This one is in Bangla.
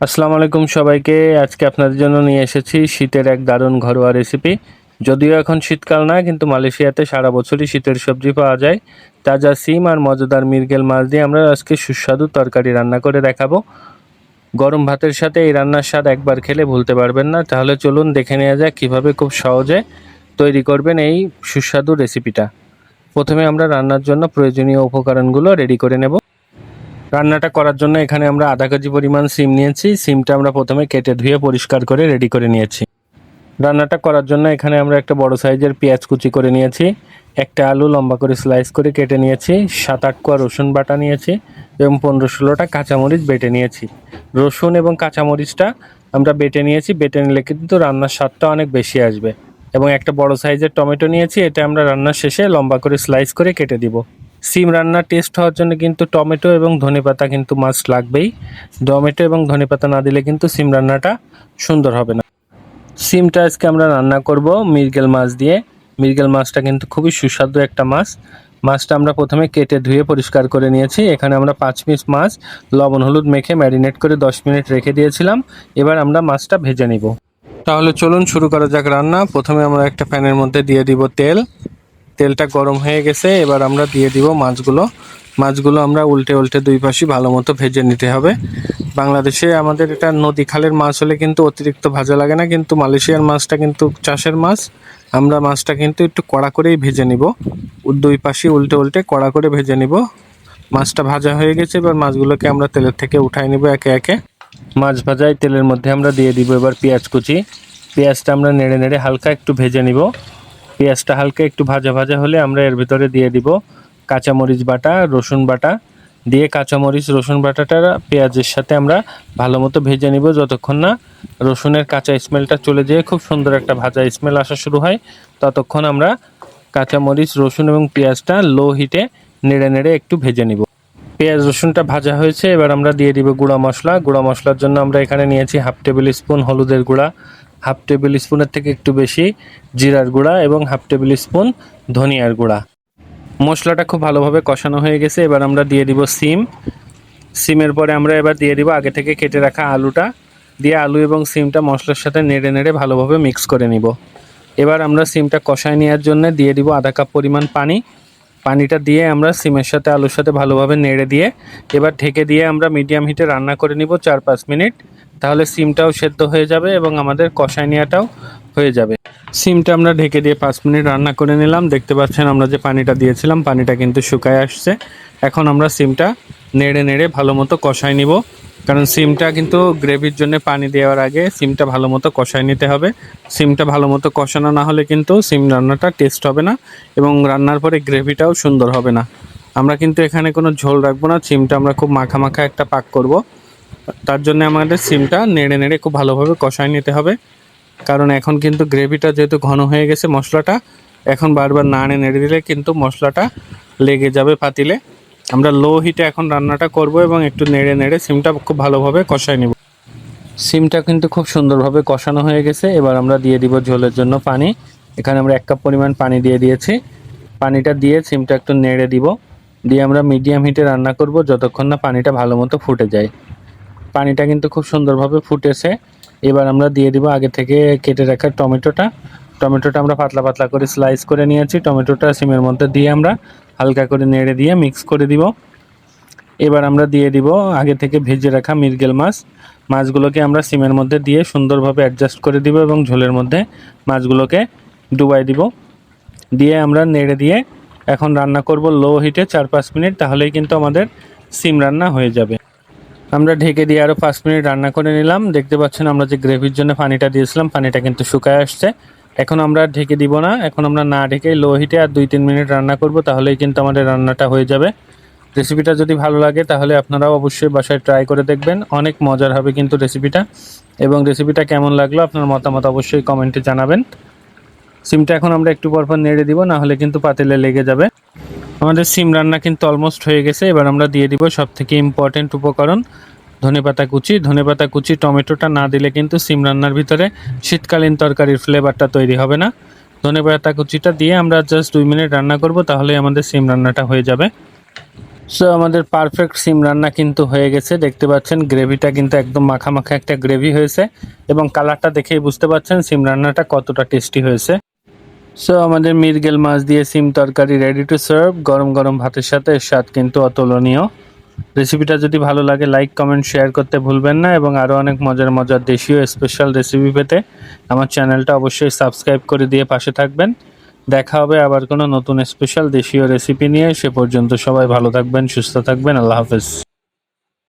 আসসালামু আলাইকুম সবাইকে। আজকে আপনাদের জন্য নিয়ে এসেছি শীতের এক দারুণ ঘরোয়া রেসিপি। যদিও এখন শীতকাল না, কিন্তু মালয়েশিয়াতে সারা বছরই শীতের সবজি পাওয়া যায়। তাজা সিম আর মজাদার মৃগেল মাছ দিয়ে আমরা আজকে সুস্বাদু তরকারি রান্না করে দেখাবো। গরম ভাতের সাথে এই রান্নার স্বাদ একবার খেলে ভুলতে পারবেন না। তাহলে চলুন দেখে নেওয়া যাক কীভাবে খুব সহজে তৈরি করবেন এই সুস্বাদু রেসিপিটা। প্রথমে আমরা রান্নার জন্য প্রয়োজনীয় উপকরণগুলো রেডি করে নেব। রান্নাটা করার জন্য এখানে আমরা আধা কেজি পরিমাণ সিম নিয়েছি। সিমটা আমরা প্রথমে কেটে ধুয়ে পরিষ্কার করে রেডি করে নিয়েছি। রান্নাটা করার জন্য এখানে আমরা একটা বড় সাইজের পেঁয়াজ কুচি করে নিয়েছি, একটা আলু লম্বা করে স্লাইস করে কেটে নিয়েছি, 7-8 কোয়া রসুন বাটা নিয়েছি এবং 15-16টা কাঁচামরিচ বেটে নিয়েছি। রসুন এবং কাঁচামরিচটা আমরা বেটে নিয়েছি, বেটে নিলে কিন্তু রান্নার স্বাদটা অনেক বেশি আসবে। এবং একটা বড় সাইজের টমেটো নিয়েছি, এটা আমরা রান্নার শেষে লম্বা করে স্লাইস করে কেটে দিব। সিম রান্নার টেস্ট হওয়ার জন্য কিন্তু টমেটো এবং ধনেপাতা কিন্তু মাস্ট লাগবেই। টমেটো এবং ধনেপাতা না দিলে কিন্তু সিম রান্নাটা সুন্দর হবে না। সিমটা আজকে আমরা রান্না করব মৃগেল মাছ দিয়ে। মৃগেল মাছটা কিন্তু খুবই সুস্বাদু একটা মাছ। মাছটা আমরা প্রথমে কেটে ধুয়ে পরিষ্কার করে নিয়েছি। এখানে আমরা 5 পিস মাছ লবণ হলুদ মেখে ম্যারিনেট করে 10 মিনিট রেখে দিয়েছিলাম। এবার আমরা মাছটা ভেজে নিব। তাহলে চলুন শুরু করা যাক রান্না। প্রথমে আমরা একটা প্যানের মধ্যে দিয়ে দিব তেল। তেলটা গরম হয়ে গেছে, এবার আমরা দিয়ে দিব মাছগুলো আমরা উল্টে উল্টে দুই পাশে ভালো মতো ভেজে নিতে হবে। বাংলাদেশে আমাদের এটা নদী খালের মাছ হলে কিন্তু অতিরিক্ত ভাজা লাগে না, কিন্তু মালয়েশিয়ার মাছটা কিন্তু চাষের মাছ। আমরা মাছটা কিন্তু একটু কড়া করেই ভেজে নিব, দুই পাশে উল্টে উল্টে কড়া করে ভেজে নিব। মাছটা ভাজা হয়ে গেছে, এবার মাছগুলোকে আমরা তেলের থেকে উঠাই নিব একে একে। মাছ ভাজায় তেলের মধ্যে আমরা দিয়ে দিব এবার পেঁয়াজ কুচি। পেঁয়াজটা আমরা নেড়ে নেড়ে হালকা একটু ভেজে নিব। পেঁয়াজটা হালকা একটু ভাজা ভাজা হলে আমরা এর ভিতরে দিয়ে দিব কাঁচামরিচ বাটা, রসুন বাটা। দিয়ে কাঁচামরিচ রসুন বাটাটা পেঁয়াজের সাথে আমরা ভালো মতো ভেজে নিব যতক্ষণ না রসুনের কাঁচা স্মেলটা চলে যেয়ে খুব সুন্দর একটা ভাজা স্মেল আসা শুরু হয়। ততক্ষণ আমরা কাঁচামরিচ রসুন এবং পেঁয়াজটা লো হিটে নেড়ে নেড়ে একটু ভেজে নিব। পেঁয়াজ রসুনটা ভাজা হয়েছে, এবার আমরা দিয়ে দিব গুঁড়া মশলা। গুঁড়া মশলার জন্য আমরা এখানে নিয়েছি 1/2 টেবিল স্পুন হলুদের গুঁড়া, 1/2 টেবিল স্পুনের থেকে একটু বেশি জিরার গুঁড়া এবং 1/2 টেবিল স্পুন ধনিয়ার গুঁড়া। মশলাটা খুব ভালোভাবে কষানো হয়ে গেছে, এবার আমরা দিয়ে দিব সিমের পরে আমরা এবার দিয়ে দিব আগে থেকে কেটে রাখা আলুটা। দিয়ে আলু এবং সিমটা মশলার সাথে নেড়ে নেড়ে ভালোভাবে মিক্স করে নিব। এবার আমরা সিমটা কষায় নেওয়ার জন্য দিয়ে দিব আধা কাপ পরিমাণ পানি। পানিটা দিয়ে আমরা সিমের সাথে আলুর সাথে ভালোভাবে নেড়ে দিয়ে এবার ঢেকে দিয়ে আমরা মিডিয়াম হিটে রান্না করে নিব 4-5 মিনিট। তাহলে সিমটাও সেদ্ধ হয়ে যাবে এবং আমাদের কষায় নেওয়াটাও হয়ে যাবে। সিমটা আমরা ঢেকে দিয়ে 5 মিনিট রান্না করে নিলাম। দেখতে পাচ্ছেন আমরা যে পানিটা দিয়েছিলাম পানিটা কিন্তু শুকায় আসছে। এখন আমরা সিমটা নেড়ে নেড়ে ভালো মতো কষায় নিব, কারণ সিমটা কিন্তু গ্রেভির জন্য পানি দেওয়ার আগে সিমটা ভালো মতো কষায় নিতে হবে। সিমটা ভালো মতো কষানো না হলে কিন্তু সিম রান্নাটা টেস্ট হবে না এবং রান্নার পরে গ্রেভিটাও সুন্দর হবে না। আমরা কিন্তু এখানে কোনো ঝোল রাখবো না, সিমটা আমরা খুব মাখা মাখা একটা পাক করব। তার জন্য আমাদের সিমটা নেড়ে নেড়ে খুব ভালোভাবে কষায় নিতে হবে, কারণ এখন কিন্তু গ্রেভিটা যেহেতু ঘন হয়ে গেছে মশলাটা, এখন বারবার নাড়ে নেড়ে দিলে কিন্তু মশলাটা লেগে যাবে পাতিলে। আমরা লো হিটে এখন রান্নাটা করব এবং একটু নেড়ে নেড়ে সিমটা খুব ভালোভাবে কষায় নেব। সিমটা কিন্তু খুব সুন্দরভাবে কষানো হয়ে গেছে, এবার আমরা দিয়ে দিব ঝোলের জন্য পানি। এখানে আমরা 1 কাপ পরিমাণ পানি দিয়ে দিয়েছি। পানিটা দিয়ে সিমটা একটু নেড়ে দিব, দিয়ে আমরা মিডিয়াম হিটে রান্না করব যতক্ষণ না পানিটা ভালো মতো ফুটে যায়। পানিটা কিন্তু খুব সুন্দরভাবে ফুটেছে। এবার আমরা দিয়ে দিব আগে থেকে কেটে রাখা টমেটোটা আমরা পাতলা পাতলা করে স্লাইস করে নিয়েছি। টমেটোটা সিমের মধ্যে দিয়ে আমরা হালকা করে নেড়ে দিয়ে মিক্স করে দিব। এবার আমরা দিয়ে দিব আগে থেকে ভেজে রাখা মৃগেল মাছগুলোকে আমরা সিমের মধ্যে দিয়ে সুন্দরভাবে অ্যাডজাস্ট করে দিব এবং ঝোলের মধ্যে মাছগুলোকে ডুবাই দিব। দিয়ে আমরা নেড়ে দিয়ে এখন রান্না করব লো হিটে 4-5 মিনিট, তাহলেই কিন্তু আমাদের সিম রান্না হয়ে যাবে। আমরা ঢেকে দিয়ে আরও 5 মিনিট রান্না করে নিলাম। দেখতে পাচ্ছেন আমরা যে গ্রেভির জন্য পানিটা দিয়েছিলাম পানিটা কিন্তু শুকায় আসছে। এখন আমরা ঢেকে দিব না, এখন আমরা না ঢেকে লো হিটে আর 2-3 মিনিট রান্না করব, তাহলেই কিন্তু আমাদের রান্নাটা হয়ে যাবে। রেসিপিটা যদি ভালো লাগে তাহলে আপনারাও অবশ্যই বাসায় ট্রাই করে দেখবেন, অনেক মজার হবে কিন্তু রেসিপিটা। এবং রেসিপিটা কেমন লাগলো আপনার মতামত অবশ্যই কমেন্টে জানাবেন। সিমটা এখন আমরা একটু পরপর নেড়ে দিব, না হলে কিন্তু পাতিলে লেগে যাবে। আমাদের সিম রান্না কিন্তু অলমোস্ট হয়ে গেছে। এবার আমরা দিয়ে দিব সবথেকে ইম্পর্টেন্ট উপকরণ ধনেপাতা কুচি। টমেটোটা না দিলে কিন্তু সিম রান্নার ভিতরে শীতকালীন তরকারির ফ্লেভারটা তৈরি হবে না। ধনেপাতা কুচিটা দিয়ে আমরা জাস্ট 2 মিনিট রান্না করব, তাহলে আমাদের সিম রান্নাটা হয়ে যাবে। সো আমাদের পারফেক্ট সিম রান্না কিন্তু হয়ে গেছে। দেখতে পাচ্ছেন গ্রেভিটা কিন্তু একদম মাখা মাখা একটা গ্রেভি হয়েছে এবং কালারটা দেখেই বুঝতে পারছেন সিম রান্নাটা কতটা টেস্টি হয়েছে। সো আমাদের মৃগেল মাছ দিয়ে সিম তরকারি রেডি টু সার্ভ। গরম গরম ভাতের সাথে এর স্বাদ কিন্তু অতুলনীয়। রেসিপিটা যদি ভালো লাগে লাইক কমেন্ট শেয়ার করতে ভুলবেন না এবং আরও অনেক মজার মজার দেশীয় স্পেশাল রেসিপি পেতে আমার চ্যানেলটা অবশ্যই সাবস্ক্রাইব করে দিয়ে পাশে থাকবেন। দেখা হবে আবার কোনো নতুন স্পেশাল দেশীয় রেসিপি নিয়ে। সে পর্যন্ত সবাই ভালো থাকবেন, সুস্থ থাকবেন। আল্লাহ হাফেজ।